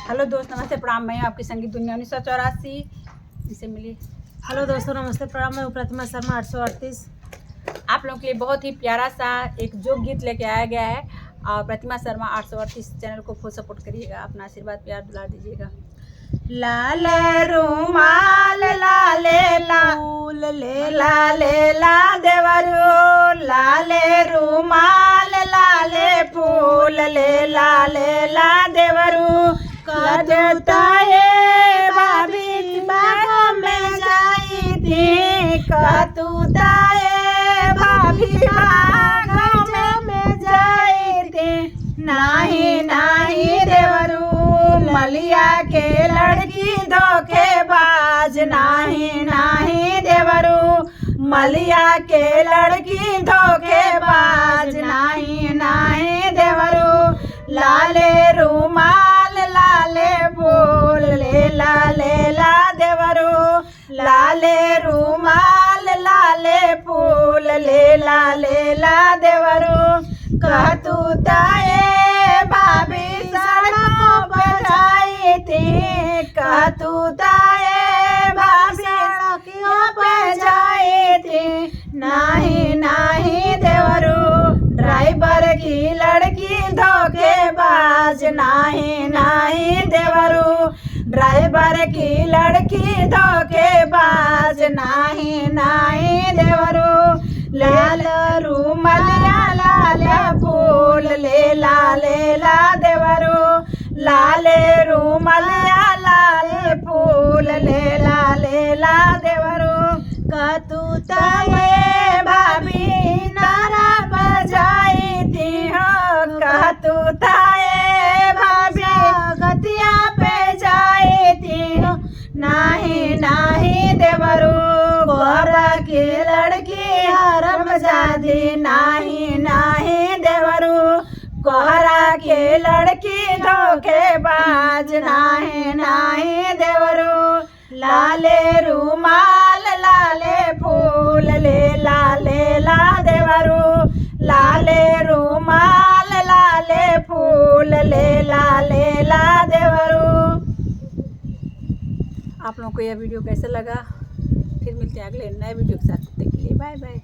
Hello दोस्त, नमस्ते प्रणाम। मैं आपकी संगीत दुनिया 1984 इसे मिली। हेलो दोस्तों, नमस्ते प्रणाम। मैं प्रतिमा शर्मा 838। आप लोगों के लिए बहुत ही प्यारा सा एक जोक गीत लेके आया गया है और प्रतिमा शर्मा 838 चैनल को फुल सपोर्ट करिएगा, अपना आशीर्वाद प्यार दुला दीजिएगा। लाल रुमाल लाले फूल ले लाले ला देवरू, लाले रुमाल लाले फूल ले लाले ला देवरू, कदताए भाभी बाग में जाई थी, कतुताए भाभी बाग में जाई थी, नाही नाही देवरू मलिया के लड़की धोखेबाज, नाही नाही देवरू मलिया के लड़की धोखेबाज, नाही नाही देवरू लाले रुमाल लाले फूल ले लाले ला देवरू, लाले रुमाल लाले फूल ले लाले ला देवरू, कहतुताए भाभी सड़कों पर जाई थी, कहतुताए भाभी सड़कों पर जाई थी, नाही नाही देवरू ड्राइवर की लड़की धोखेबाज, नाही नाही देवरू ड्राइवर की लड़की धोखेबाज, नाही नाही देवरू लाल रुमालिया लाल फूल ले लाले ला देवरू, लाले रुमालिया लाल फूल ले लाले ला देवरू, कतुताए भाभी नारा बजाई थी हो, कतुताए भाभी गतिया पे जाई थी हो, नाही नाही देवरू गोरा की लड़की हरम जादी, नाही नाही देवरू कोहरा के लड़की धोखेबाज, नाही नाही देवरू लाले रुमाल लाले फूल ले लाले ला देवरू, लाले रुमाल लाले फूल ले लाले ला देवरू। आप लोगों को यह वीडियो कैसा लगा? फिर मिलते हैं अगले नए वीडियो के साथ। तब तक के लिए बाय बाय।